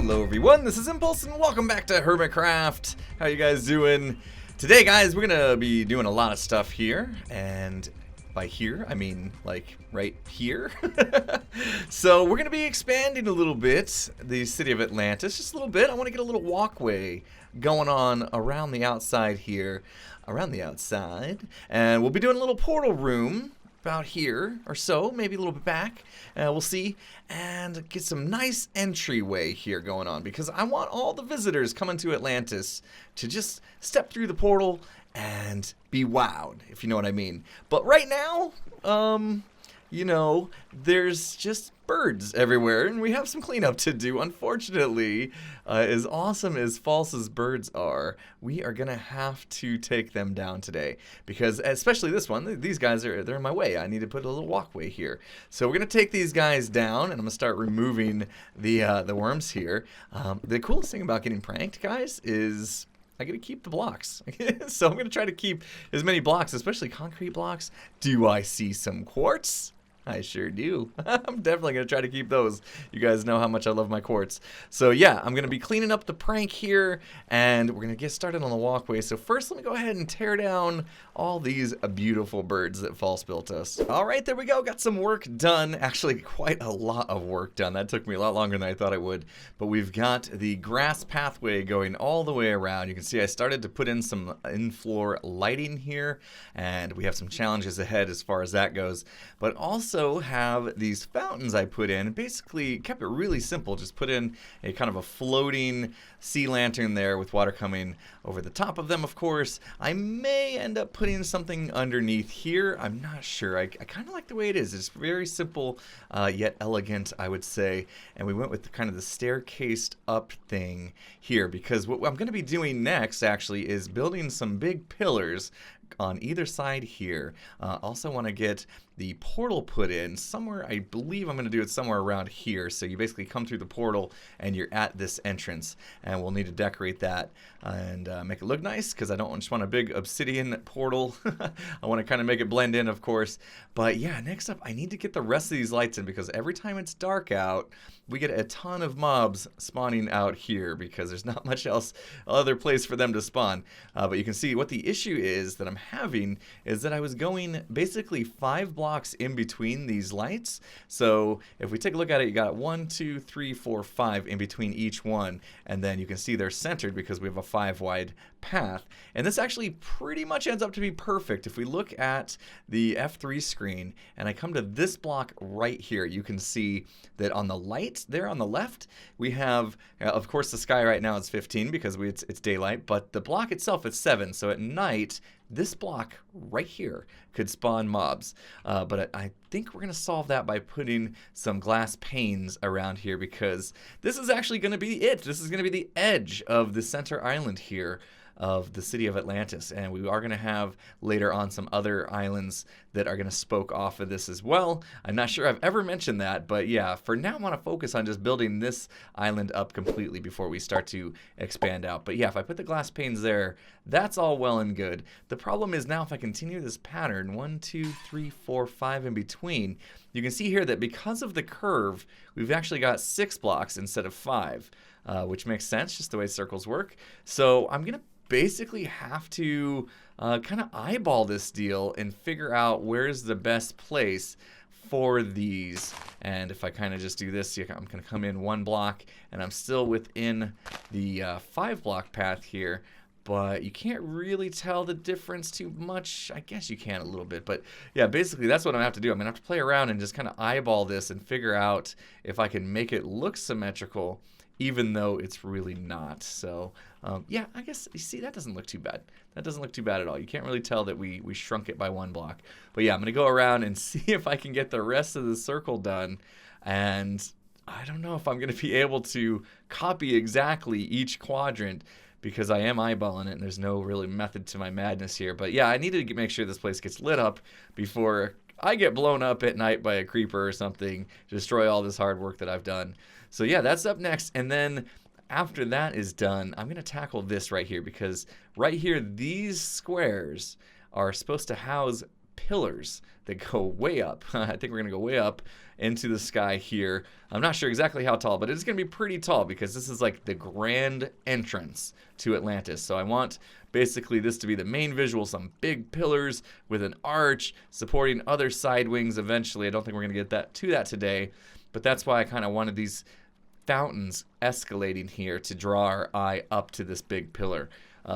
Hello everyone, this is Impulse and welcome back to HermitCraft. How you guys doing? Today guys, we're gonna be doing a lot of stuff here, and by here, I mean like right here. So we're gonna be expanding a little bit the city of Atlantis, just a little bit. I wanna get a little walkway going on around the outside here, and we'll be doing a little portal room about here or so, maybe a little bit back, we'll see, and get some nice entryway here going on, because I want all the visitors coming to Atlantis to just step through the portal and be wowed, if you know what I mean. But right now, you know, there's just birds everywhere, and we have some cleanup to do. Unfortunately, as awesome as False's birds are, we are gonna have to take them down today, because especially this one, these guys they're in my way. I need to put a little walkway here, so we're gonna take these guys down, and I'm gonna start removing the worms here. The coolest thing about getting pranked, guys, is I get to keep the blocks. So I'm going to try to keep as many blocks, especially concrete blocks. Do I see some quartz? I sure do. I'm definitely going to try to keep those. You guys know how much I love my quartz. So yeah, I'm going to be cleaning up the prank here, and we're going to get started on the walkway. So first, let me go ahead and tear down all these beautiful birds that False built us. All right, there we go. Got some work done. Actually, quite a lot of work done. That took me a lot longer than I thought it would. But we've got the grass pathway going all the way around. You can see I started to put in some in-floor lighting here, and we have some challenges ahead as far as that goes. But also have these fountains I put in. Basically kept it really simple. Just put in a kind of a floating sea lantern there with water coming over the top of them, of course. I may end up putting something underneath here. I'm not sure. I kind of like the way it is. It's very simple, yet elegant, I would say. And we went with kind of the staircased up thing here, because what I'm going to be doing next actually is building some big pillars on either side here. Also want to get the portal put in somewhere. I believe I'm going to do it somewhere around here. So you basically come through the portal and you're at this entrance, and we'll need to decorate that and make it look nice, because I don't just want a big obsidian portal. I want to kind of make it blend in, of course. But yeah, next up I need to get the rest of these lights in, because every time it's dark out we get a ton of mobs spawning out here, because there's not much else other place for them to spawn. But you can see what the issue is that I'm having is that I was going basically 5 blocks in between these lights. So if we take a look at it, you got 1, 2, 3, 4, 5 in between each one, and then you can see they're centered because we have a 5 wide path. And this actually pretty much ends up to be perfect. If we look at the F3 screen and I come to this block right here, you can see that on the light there on the left, we have, of course, the sky right now is 15 because it's daylight, but the block itself is 7. So at night, this block right here could spawn mobs. But I think we're going to solve that by putting some glass panes around here, because this is actually going to be it. This is going to be the edge of the center island here of the city of Atlantis, and we are going to have later on some other islands that are going to spoke off of this as well. I'm not sure I've ever mentioned that, but yeah, for now I want to focus on just building this island up completely before we start to expand out. But yeah, if I put the glass panes there, that's all well and good. The problem is now if I continue this pattern, 1, 2, 3, 4, 5 in between, you can see here that because of the curve, we've actually got 6 blocks instead of 5, which makes sense, just the way circles work. So I'm going to basically have to kind of eyeball this deal and figure out where's the best place for these. And if I kind of just do this, I'm going to come in 1 block, and I'm still within the 5 block path here. But you can't really tell the difference too much. I guess you can a little bit. But yeah, basically that's what I'm going to have to do. I'm going to have to play around and just kind of eyeball this and figure out if I can make it look symmetrical, even though it's really not. So yeah, I guess, you see, that doesn't look too bad. That doesn't look too bad at all. You can't really tell that we shrunk it by 1 block. But yeah, I'm going to go around and see if I can get the rest of the circle done. And I don't know if I'm going to be able to copy exactly each quadrant, because I am eyeballing it and there's no really method to my madness here. But yeah, I need to make sure this place gets lit up before I get blown up at night by a creeper or something, destroy all this hard work that I've done. So yeah, that's up next. And then after that is done, I'm going to tackle this right here, because right here, these squares are supposed to house pillars that go way up. I think we're going to go way up into the sky here. I'm not sure exactly how tall, but it's going to be pretty tall because this is like the grand entrance to Atlantis. So I want basically this to be the main visual, some big pillars with an arch supporting other side wings eventually. I don't think we're going to get to that today, but that's why I kind of wanted these fountains escalating here to draw our eye up to this big pillar.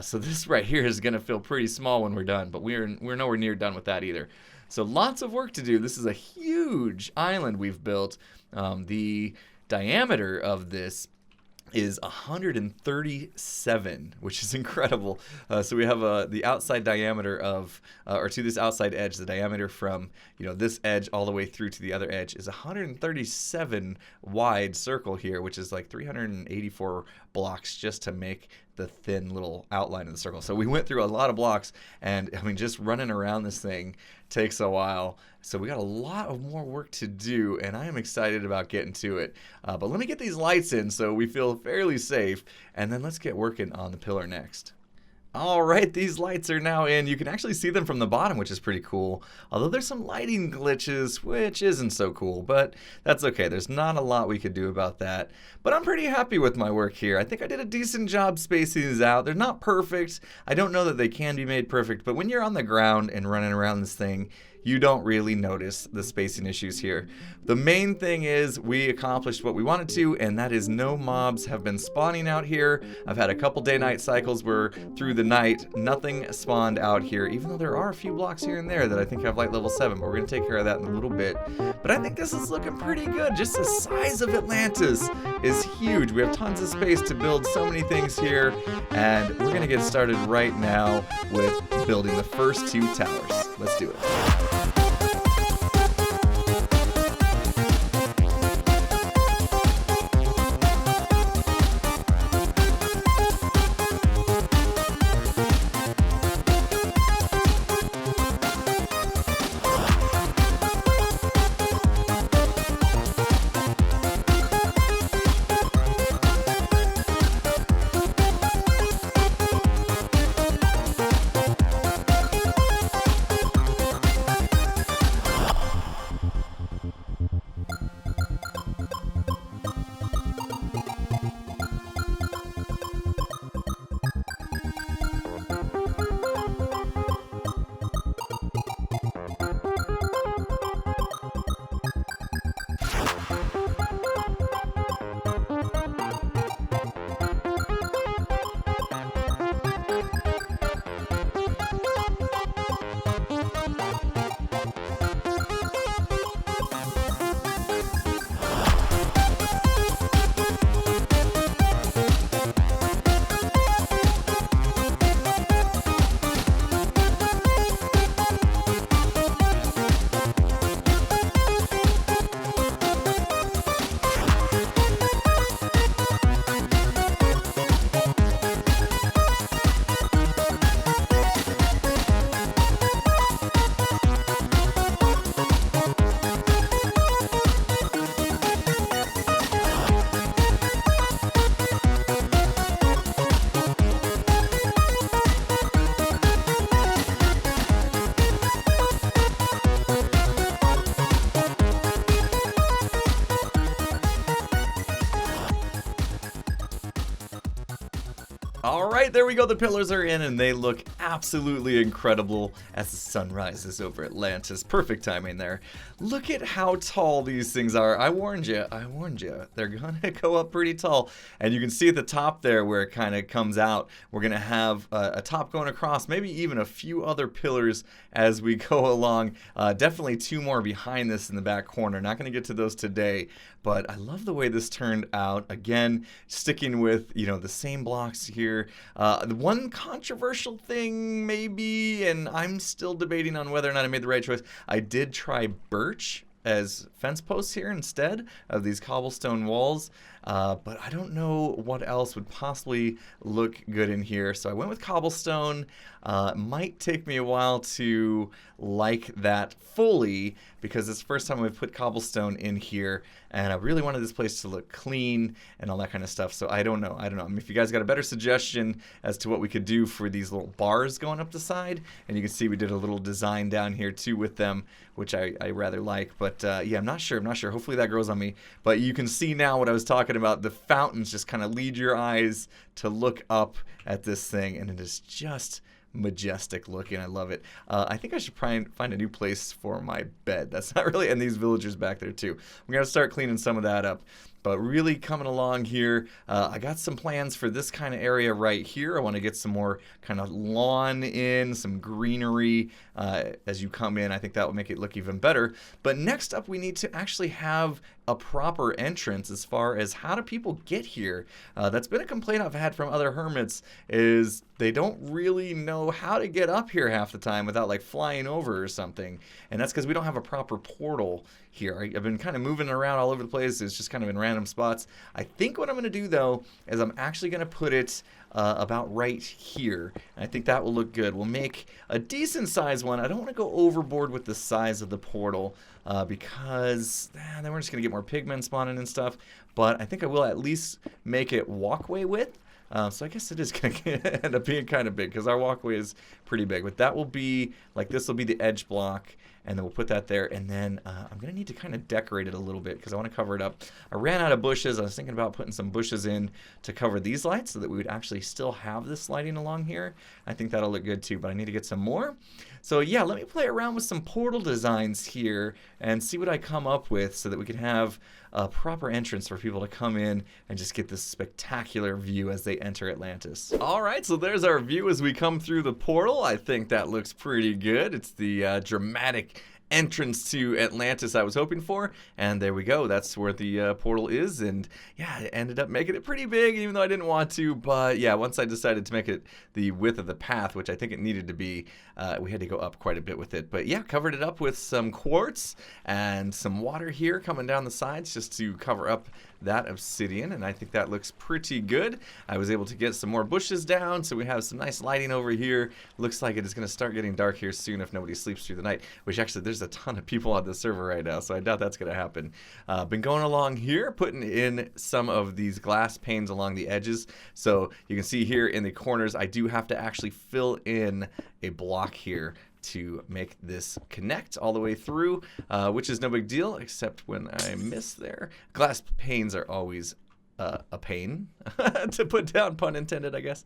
So this right here is going to feel pretty small when we're done, but we're nowhere near done with that either. So lots of work to do. This is a huge island we've built. The diameter of this is 137, which is incredible. So we have the outside diameter of, or to this outside edge, the diameter from this edge all the way through to the other edge is 137 wide circle here, which is like 384 blocks just to make the thin little outline of the circle. So we went through a lot of blocks, and I mean, just running around this thing takes a while. So we got a lot of more work to do, and I am excited about getting to it. But let me get these lights in so we feel fairly safe, and then let's get working on the pillar next. All right, these lights are now in. You can actually see them from the bottom, which is pretty cool. Although there's some lighting glitches, which isn't so cool, but that's okay. There's not a lot we could do about that. But I'm pretty happy with my work here. I think I did a decent job spacing these out. They're not perfect. I don't know that they can be made perfect, but when you're on the ground and running around this thing, you don't really notice the spacing issues here. The main thing is we accomplished what we wanted to, and that is no mobs have been spawning out here. I've had a couple day-night cycles where through the night, nothing spawned out here, even though there are a few blocks here and there that I think have light level 7, but we're gonna take care of that in a little bit. But I think this is looking pretty good. Just the size of Atlantis is huge. We have tons of space to build so many things here, and we're gonna get started right now with building the first 2 towers. Let's do it. All right, there we go. The pillars are in, and they look absolutely incredible as the sun rises over Atlantis. Perfect timing there. Look at how tall these things are. I warned you. I warned you. They're going to go up pretty tall. And you can see at the top there where it kind of comes out, we're going to have a top going across, maybe even a few other pillars as we go along. Definitely 2 more behind this in the back corner. Not going to get to those today, but I love the way this turned out. Again, sticking with, the same blocks here. The one controversial thing maybe, and I'm still debating on whether or not I made the right choice, I did try birch as fence posts here instead of these cobblestone walls, but I don't know what else would possibly look good in here, so I went with cobblestone. It might take me a while to like that fully because it's the first time we've put cobblestone in here, and I really wanted this place to look clean and all that kind of stuff. So I don't know. I mean, if you guys got a better suggestion as to what we could do for these little bars going up the side, and you can see we did a little design down here too with them, which I rather like. But yeah, I'm not sure. Hopefully that grows on me. But you can see now what I was talking about. The fountains just kind of lead your eyes to look up at this thing, and it is just majestic looking. I love it. I think I should find a new place for my bed. That's not really, and these villagers back there too. We're gonna start cleaning some of that up. But really coming along here, I got some plans for this kind of area right here. I want to get some more kind of lawn in, some greenery as you come in. I think that will make it look even better. But next up, we need to actually have a proper entrance as far as how do people get here. That's been a complaint I've had from other hermits, is they don't really know how to get up here half the time without like flying over or something. And that's because we don't have a proper portal here. I've been kind of moving around all over the place. It's just kind of in random spots. I think what I'm going to do though is I'm actually going to put it about right here. And I think that will look good. We'll make a decent size one. I don't want to go overboard with the size of the portal because then we're just going to get more pigmen spawning and stuff. But I think I will at least make it walkway width. So I guess it is going to end up being kind of big because our walkway is pretty big. But that will be, like this will be the edge block, and then we'll put that there. And then I'm going to need to kind of decorate it a little bit because I want to cover it up. I ran out of bushes. I was thinking about putting some bushes in to cover these lights so that we would actually still have this lighting along here. I think that'll look good too, but I need to get some more. So yeah, let me play around with some portal designs here and see what I come up with so that we can have a proper entrance for people to come in and just get this spectacular view as they enter Atlantis. All right, so there's our view as we come through the portal. I think that looks pretty good. It's the dramatic entrance to Atlantis I was hoping for, and there we go. That's where the portal is, and yeah, I ended up making it pretty big even though I didn't want to. But yeah, once I decided to make it the width of the path, which I think it needed to be, we had to go up quite a bit with it. But yeah, covered it up with some quartz and some water here coming down the sides just to cover up that obsidian, and I think that looks pretty good. I was able to get some more bushes down, so we have some nice lighting over here. Looks like it is going to start getting dark here soon if nobody sleeps through the night, which actually there's a ton of people on the server right now, so I doubt that's going to happen. Been going along here, putting in some of these glass panes along the edges, so you can see here in the corners I do have to actually fill in a block here to make this connect all the way through, which is no big deal, except when I miss there. Glass panes are always a pain to put down, pun intended, I guess.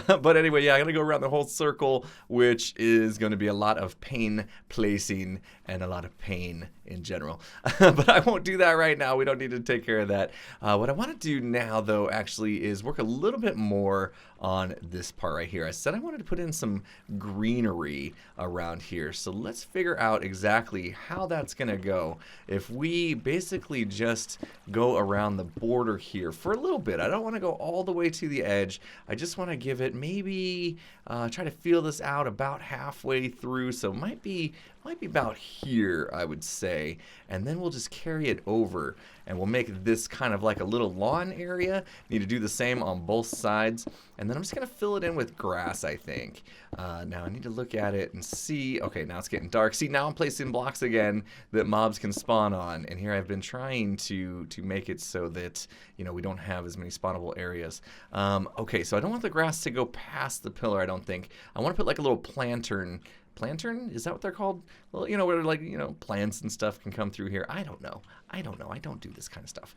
But anyway, yeah, I'm going to go around the whole circle, which is going to be a lot of pane placing and a lot of pain in general. But I won't do that right now. We don't need to take care of that. What I want to do now, though, actually is work a little bit more on this part right here. I said I wanted to put in some greenery around here. So let's figure out exactly how that's going to go. If we basically just go around the border here for a little bit. I don't want to go all the way to the edge. I just want to give it maybe, try to feel this out about halfway through. So it might be about here, I would say. And then we'll just carry it over and we'll make this kind of like a little lawn area. Need to do the same on both sides. And then I'm just going to fill it in with grass, I think. Now I need to look at it and see. Okay, now it's getting dark. See, now I'm placing blocks again that mobs can spawn on. And here I've been trying to make it so that, you know, we don't have as many spawnable areas. Okay, so I don't want the grass to go past the pillar, I don't think. I want to put like a little plantern. Plantern? Is that what they're called? Well, you know, where like, you know, plants and stuff can come through here. I don't know. I don't do this kind of stuff.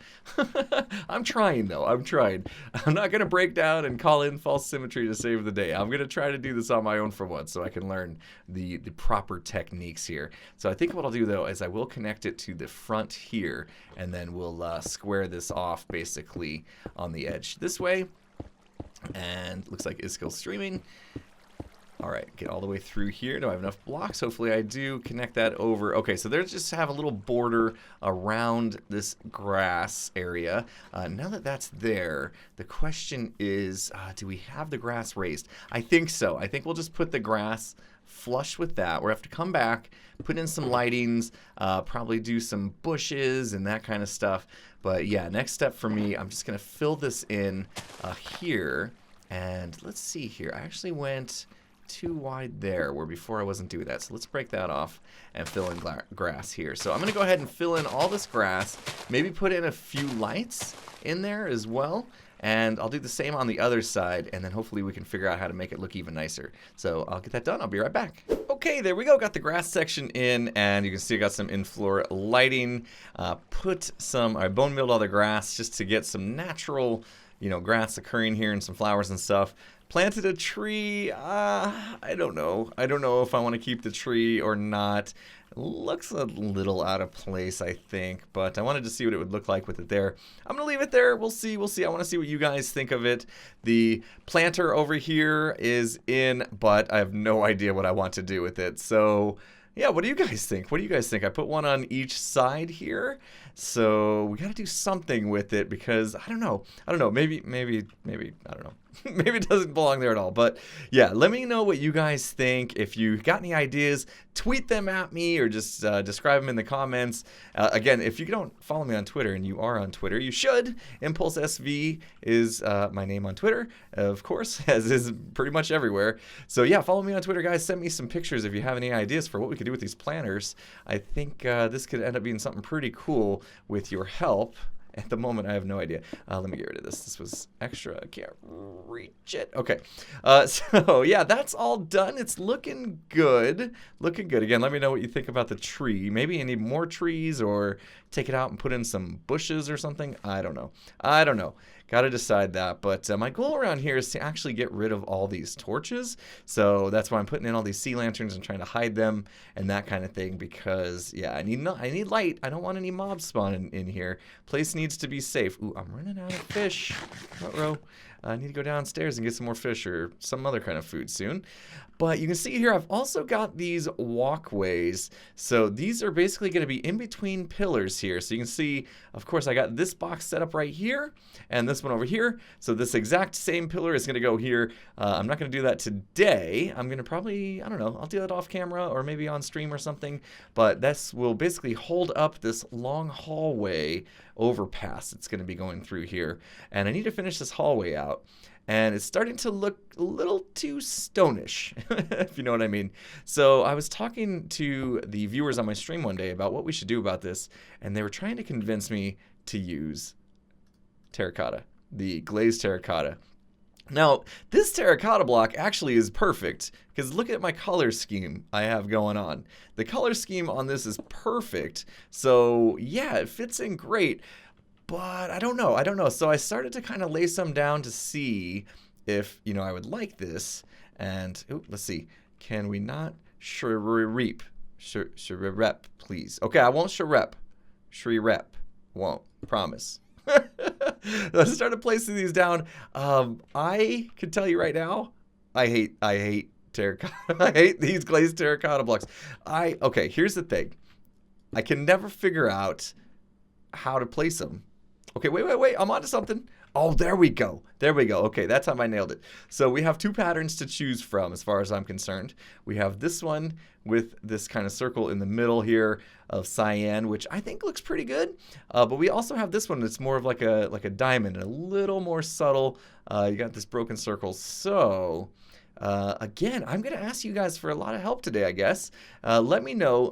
I'm trying, though. I'm trying. I'm not going to break down and call in false symmetry to save the day. I'm going to try to do this on my own for once so I can learn the proper techniques here. So I think what I'll do, though, is I will connect it to the front here, and then we'll square this off, basically, on the edge this way. And looks like it's still streaming. All right, get all the way through here. Do I have enough blocks? Hopefully I do. Connect that over. Okay, so there's just have a little border around this grass area. Now that that's there, the question is, do we have the grass raised? I think so. I think we'll just put the grass flush with that. We'll have to come back, put in some lightings, probably do some bushes and that kind of stuff. But yeah, next step for me, I'm just going to fill this in here. And let's see here. I actually went too wide there, where before I wasn't doing that. So let's break that off and fill in grass here. So I'm going to go ahead and fill in all this grass, maybe put in a few lights in there as well. And I'll do the same on the other side, and then hopefully we can figure out how to make it look even nicer. So I'll get that done. I'll be right back. Okay, there we go. Got the grass section in, and you can see I got some in-floor lighting. I bone milled all the grass just to get some natural, grass occurring here and some flowers and stuff. Planted a tree. I don't know. I don't know if I want to keep the tree or not. Looks a little out of place, I think, but I wanted to see what it would look like with it there. I'm going to leave it there. We'll see. I want to see what you guys think of it. The planter over here is in, but I have no idea what I want to do with it. So, yeah, what do you guys think? I put one on each side here. So we got to do something with it because I don't know. Maybe, I don't know. Maybe it doesn't belong there at all. But yeah, let me know what you guys think. If you got any ideas, tweet them at me or just describe them in the comments. Again, if you don't follow me on Twitter, and you are on Twitter, you should. ImpulseSV is my name on Twitter, of course, as is pretty much everywhere. So yeah, follow me on Twitter, guys. Send me some pictures if you have any ideas for what we could do with these planters. I think this could end up being something pretty cool with your help. At the moment, I have no idea. Let me get rid of this. This was extra. I can't reach it. Okay. So, yeah, that's all done. It's looking good. Again, let me know what you think about the tree. Maybe you need more trees or take it out and put in some bushes or something. I don't know. Got to decide that. But my goal around here is to actually get rid of all these torches. So that's why I'm putting in all these sea lanterns and trying to hide them and that kind of thing. Because, yeah, I need light. I don't want any mobs spawning in here. Place needs to be safe. Ooh, I'm running out of fish. Ruh-roh. I need to go downstairs and get some more fish or some other kind of food soon. But you can see here I've also got these walkways. So these are basically going to be in between pillars here. So you can see, of course, I got this box set up right here and this one over here. So this exact same pillar is going to go here. I'm not going to do that today. I'm going to probably, I don't know, I'll do that off camera or maybe on stream or something. But this will basically hold up this long hallway overpass it's going to be going through here. And I need to finish this hallway out. And it's starting to look a little too stonish, if you know what I mean. So I was talking to the viewers on my stream one day about what we should do about this, and they were trying to convince me to use terracotta, the glazed terracotta. Now, this terracotta block actually is perfect, because look at my color scheme I have going on. The color scheme on this is perfect, so yeah, it fits in great. But I don't know. So I started to kind of lay some down to see if, I would like this. And, let's see. Can we not Shreep, please. Okay, I won't Shrep. Won't. Promise. I started placing these down. I can tell you right now, I hate terracotta. I hate these glazed terracotta blocks. Okay, here's the thing. I can never figure out how to place them. Okay, wait, I'm onto something. Oh, there we go. Okay, that time I nailed it. So we have two patterns to choose from as far as I'm concerned. We have this one with this kind of circle in the middle here of cyan, which I think looks pretty good. But we also have this one that's more of like a diamond, and a little more subtle. You got this broken circle. So again, I'm going to ask you guys for a lot of help today, I guess. Let me know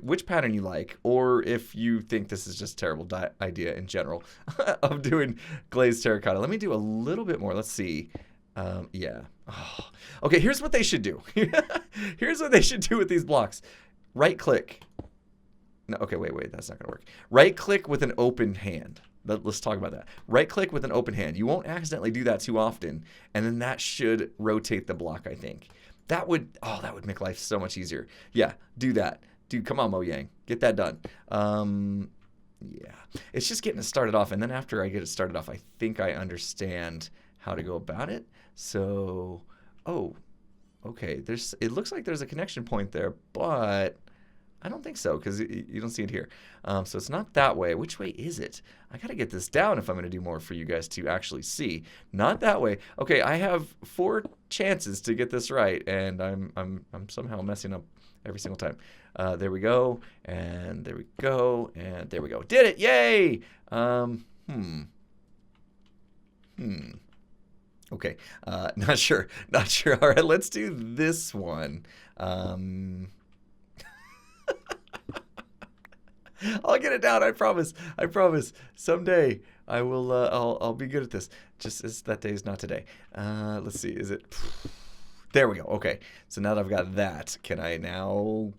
which pattern you like, or if you think this is just a terrible idea in general of doing glazed terracotta. Let me do a little bit more. Let's see. Yeah. Oh. Okay, here's what they should do. Here's what they should do with these blocks. Right click. No, okay, wait, that's not going to work. Right click with an open hand. Let's talk about that. Right click with an open hand. You won't accidentally do that too often, and then that should rotate the block, I think. That would make life so much easier. Yeah, do that. Dude, come on, Mojang. Get that done. Yeah. It's just getting it started off, and then after I get it started off, I think I understand how to go about it. So, okay. It looks like there's a connection point there, but I don't think so, because you don't see it here. So it's not that way. Which way is it? I got to get this down if I'm going to do more for you guys to actually see. Not that way. Okay, I have 4 chances to get this right, and I'm somehow messing up every single time. There we go, and there we go, and there we go. Did it! Yay! Okay, not sure, not sure. All right, let's do this one. I'll get it down. I promise. I promise. Someday I will. I'll be good at this. Just that day is not today. Let's see. Is it? There we go. Okay. So now that I've got that, can I now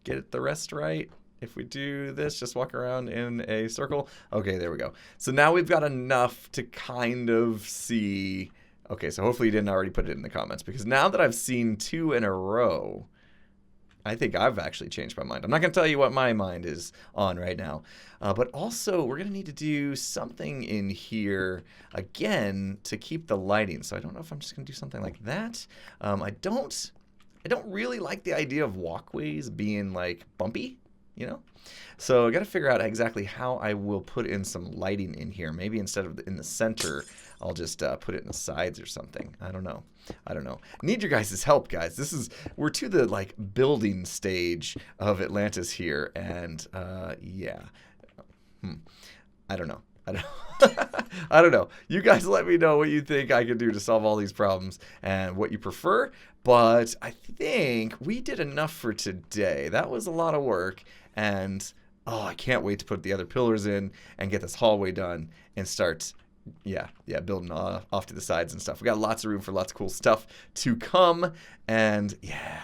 get the rest right? If we do this, just walk around in a circle. Okay, there we go. So now we've got enough to kind of see. Okay, so hopefully you didn't already put it in the comments, because now that I've seen 2 in a row, I think I've actually changed my mind. I'm not going to tell you what my mind is on right now. But also, we're going to need to do something in here, again, to keep the lighting. So I don't know if I'm just going to do something like that. I don't really like the idea of walkways being, like, bumpy, you know? So I got to figure out exactly how I will put in some lighting in here. Maybe instead of in the center, I'll just put it in the sides or something. I don't know. I don't know. Need your guys' help, guys. We're to the like building stage of Atlantis here, and yeah. I don't know. I don't I don't know. You guys let me know what you think I could do to solve all these problems and what you prefer. But I think we did enough for today. That was a lot of work, and oh, I can't wait to put the other pillars in and get this hallway done and start building off to the sides and stuff. We got lots of room for lots of cool stuff to come, and yeah,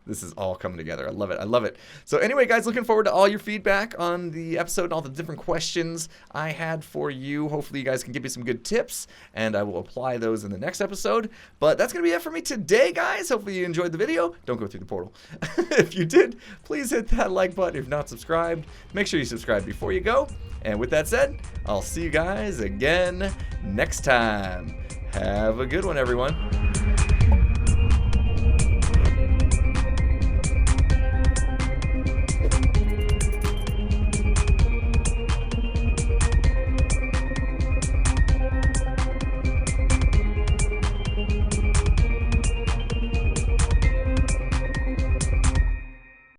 this is all coming together. I love it. I love it. So anyway, guys, looking forward to all your feedback on the episode and all the different questions I had for you. Hopefully you guys can give me some good tips, and I will apply those in the next episode. But that's going to be it for me today, guys. Hopefully you enjoyed the video. Don't go through the portal. If you did, please hit that like button. If not subscribed, make sure you subscribe before you go. And with that said, I'll see you guys again next time. Have a good one, everyone.